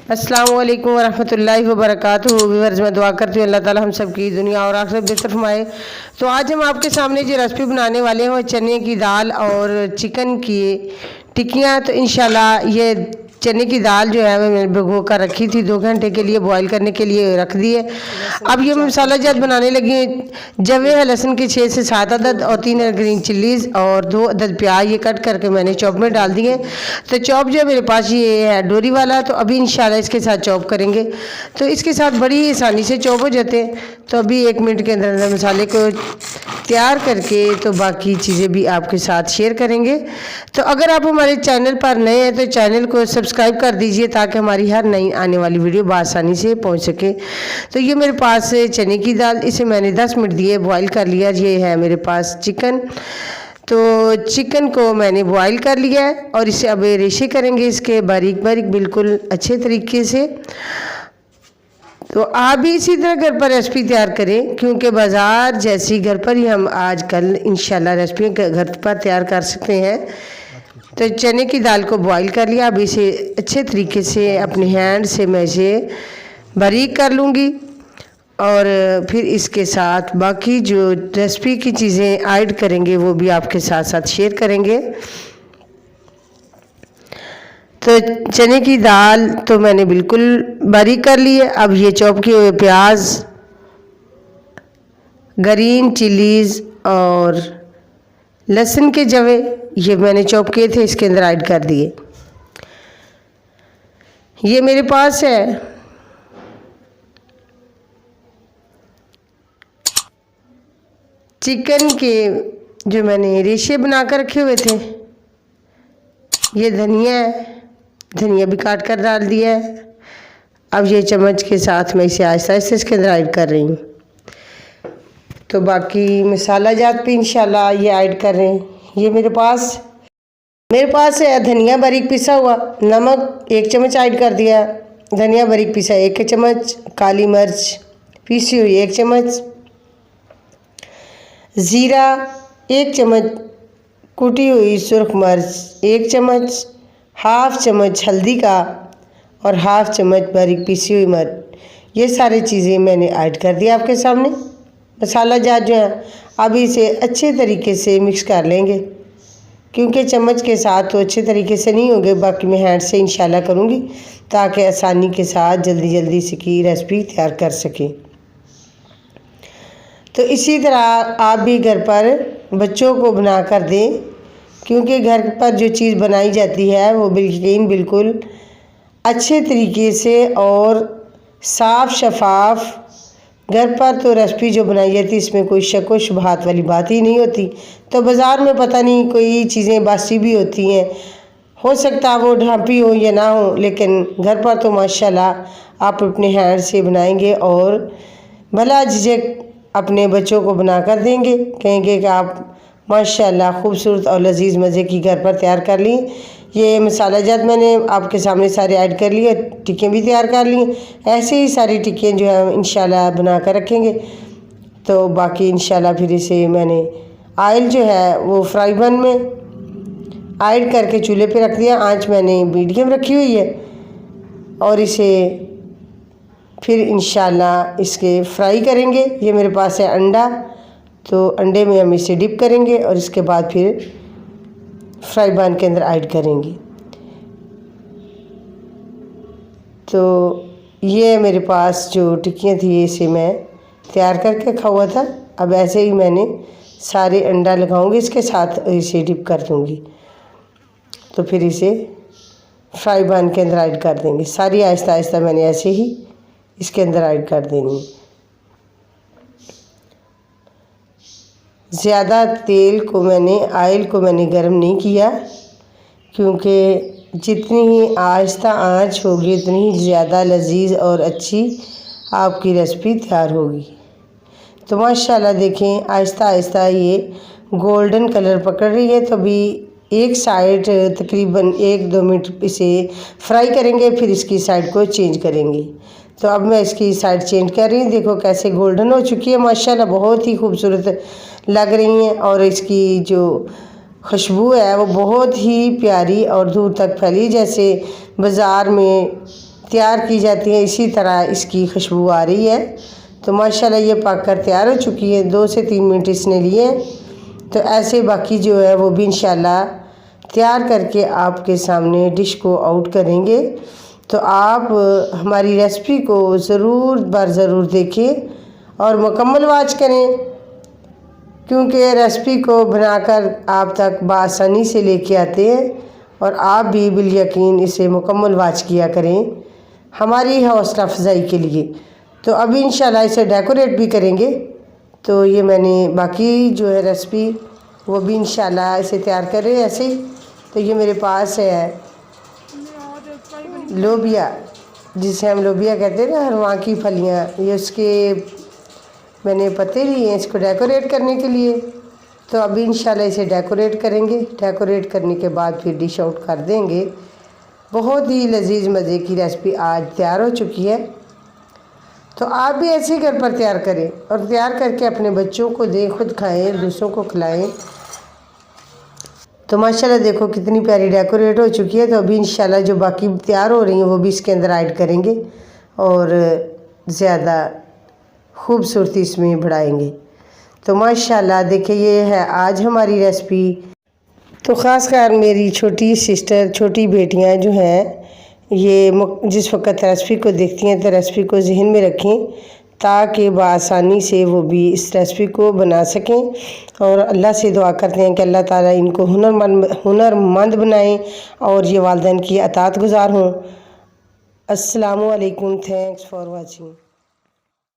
अस्सलामु अलैकुम वरहमतुल्लाहि वबरकातुहू। व्यूअर्स, मैं दुआ करती हूँ अल्लाह ताला हम सब की दुनिया और आखिरत बेहतर फरमाए। तो आज हम आपके सामने जो रेसिपी बनाने वाले हैं वो चने की दाल और चिकन की टिक्कियाँ। तो इंशाल्लाह ये चने की दाल जो है मैंने भिगो कर रखी थी, 2 घंटे के लिए बॉईल करने के लिए रख दी है। अब ये मसाला जात बनाने लगी हैं। जवे है लहसुन के 6 से 7 अदद और 3 ग्रीन चिल्लीज़ और 2 अदद प्याज ये कट करके मैंने चॉप में डाल दिए। तो चॉप जो है मेरे पास ये है डोरी वाला, तो अभी इंशाल्लाह इसके साथ चॉप करेंगे। तो इसके साथ बड़ी आसानी से चॉप हो जाते हैं। तो अभी 1 मिनट के अंदर अंदर मसाले को तैयार करके तो बाकी चीज़ें भी आपके साथ शेयर करेंगे। तो अगर आप हमारे चैनल पर नए हैं तो चैनल को सब्सक्राइब कर दीजिए ताकि हमारी हर नई आने वाली वीडियो बआसानी से पहुंच सके। तो ये मेरे पास चने की दाल, इसे मैंने 10 मिनट दिए बॉईल कर लिया। ये है मेरे पास चिकन, तो चिकन को मैंने बॉईल कर लिया है और इसे अब रेशे करेंगे इसके बारीक बारीक बिल्कुल अच्छे तरीके से। तो आप भी इसी तरह घर पर रेसिपी तैयार करें, क्योंकि बाज़ार जैसी घर पर ही हम आजकल इंशाल्लाह रेसिपी घर पर तैयार कर सकते हैं। तो चने की दाल को बॉईल कर लिया। अब इसे अच्छे तरीके से अपने हैंड से मैं इसे बारीक कर लूँगी और फिर इसके साथ बाकी जो रेसिपी की चीज़ें ऐड करेंगे वो भी आपके साथ साथ शेयर करेंगे। तो चने की दाल तो मैंने बिल्कुल बारीक कर ली है। अब ये चॉप किए हुए प्याज, ग्रीन चिलीज़ और लहसुन के जवे ये मैंने चॉप किए थे, इसके अंदर ऐड कर दिए। ये मेरे पास है चिकन के जो मैंने रेशे बना कर रखे हुए थे। ये धनिया है, धनिया भी काट कर डाल दिया है। अब ये चम्मच के साथ मैं इसे आहिस्ता आहिस्ता इसके अंदर ऐड कर रही हूँ। तो बाकी मसाला जात भी इंशाल्लाह ये ऐड कर रहे हैं। ये मेरे पास है धनिया बारीक पिसा हुआ, नमक 1 चम्मच ऐड कर दिया, धनिया बारीक पिसा 1 चम्मच, काली मिर्च पीसी हुई 1 चम्मच, ज़ीरा 1 चम्मच, कुटी हुई सुरख मिर्च 1 चम्मच, हाफ चम्मच हल्दी का और हाफ चम्मच बारीक पीसी हुई मिर्च। ये सारी चीज़ें मैंने ऐड कर दिया आपके सामने। मसाला जात जो है अब इसे अच्छे तरीके से मिक्स कर लेंगे, क्योंकि चम्मच के साथ तो अच्छे तरीके से नहीं होंगे, बाकी मैं हैंड से इंशाल्लाह करूँगी ताकि आसानी के साथ जल्दी जल्दी इसकी रेसिपी तैयार कर सकें। तो इसी तरह आप भी घर पर बच्चों को बना कर दें, क्योंकि घर पर जो चीज़ बनाई जाती है वो बिल्कुल अच्छे तरीके से और साफ़ शफाफ घर पर तो रेसिपी जो बनाई जाती है इसमें कोई शक व शुबहात वाली बात ही नहीं होती। तो बाज़ार में पता नहीं कोई चीज़ें बासी भी होती हैं, हो सकता है वो ढांपी हो या ना हो, लेकिन घर पर तो माशाल्लाह आप अपने हैंड से बनाएंगे और भला झिझक अपने बच्चों को बना कर देंगे, कहेंगे कि आप माशाल्लाह खूबसूरत और लजीज मज़े की घर पर तैयार कर ली। ये मसाला जात मैंने आपके सामने सारे ऐड कर लिए, टिक्कियाँ भी तैयार कर ली। ऐसे ही सारी टिक्कियाँ जो है इंशाल्लाह बना कर रखेंगे। तो बाकी इंशाल्लाह फिर इसे मैंने आयल जो है वो फ्राई पैन में ऐड करके चूल्हे पे रख दिया। आंच मैंने मीडियम रखी हुई है और इसे फिर इंशाल्लाह इसके फ्राई करेंगे। ये मेरे पास है अंडा, तो अंडे में हम इसे डिप करेंगे और इसके बाद फिर फ्राई पैन के अंदर ऐड करेंगे। तो ये मेरे पास जो टिक्कियाँ थी इसे मैं तैयार करके रखा हुआ था। अब ऐसे ही मैंने सारे अंडा लगाऊंगी, इसके साथ इसे डिप कर दूंगी। तो फिर इसे फ्राई पैन के अंदर ऐड कर देंगे। सारी आहिस्ता आहिस्ता मैंने ऐसे ही इसके अंदर ऐड कर देनी। ज़्यादा आयल को मैंने गर्म नहीं किया, क्योंकि जितनी ही आहिस्ता आंच होगी उतनी ही ज़्यादा लजीज और अच्छी आपकी रेसिपी तैयार होगी। तो माशाल्लाह देखें आहिस्ता आहिस्ता ये गोल्डन कलर पकड़ रही है। तो अभी एक साइड तकरीबन 1-2 मिनट इसे फ्राई करेंगे, फिर इसकी साइड को चेंज करेंगे। तो अब मैं इसकी साइड चेंज कर रही हूँ। देखो कैसे गोल्डन हो चुकी है, माशाल्लाह बहुत ही खूबसूरत लग रही हैं और इसकी जो खुशबू है वो बहुत ही प्यारी और दूर तक फैली, जैसे बाज़ार में तैयार की जाती हैं, इसी तरह इसकी खुशबू आ रही है। तो माशाल्लाह ये पक कर तैयार हो चुकी है। 2 से 3 मिनट इसने लिए। तो ऐसे बाकी जो है वो भी इंशाल्लाह तैयार करके आपके सामने डिश को आउट करेंगे। तो आप हमारी रेसिपी को ज़रूर देखें और मुकम्मल वॉच करें, क्योंकि रेसिपी को बनाकर आप तक बआसानी से लेके आते हैं और आप भी बिल यकीन इसे मुकम्मल वॉच किया करें हमारी हौसला अफजाई के लिए। तो अभी इंशाल्लाह इसे डेकोरेट भी करेंगे। तो ये मैंने बाकी जो है रेसिपी वो भी इंशाल्लाह इसे तैयार कर रहे हैं ऐसे ही। तो ये मेरे पास है लोबिया, जिसे हम लोबिया कहते हैं ना, हरवा की फलियाँ, ये उसके मैंने पत्ते लिए हैं इसको डेकोरेट करने के लिए। तो अभी इंशाल्लाह इसे डेकोरेट करेंगे। डेकोरेट करने के बाद फिर डिश आउट कर देंगे। बहुत ही लजीज मज़े की रेसिपी आज तैयार हो चुकी है। तो आप भी ऐसे ही घर पर तैयार करें और तैयार करके अपने बच्चों को दें, खुद खाएं, दूसरों को खिलाएं। तो माशाल्लाह देखो कितनी प्यारी डेकोरेट हो चुकी है। तो अभी इंशाल्लाह जो बाकी तैयार हो रही हैं वो भी इसके अंदर ऐड करेंगे और ज़्यादा खूबसूरती इसमें बढ़ाएंगे। तो माशाल्लाह देखिए ये है आज हमारी रेसिपी। तो ख़ासकर मेरी छोटी सिस्टर, छोटी बेटियां जो हैं, ये जिस वक्त रेसिपी को देखती हैं तो रेसिपी को जहन में रखें ताकि बआसानी से वो भी इस रेसिपी को बना सकें। और अल्लाह से दुआ करते हैं कि अल्लाह ताला इनको हुनरमंद बनाएं और ये वालिदैन की अतात गुज़ार हों। अस्सलामु अलैकुम, थैंक्स फॉर वाचिंग।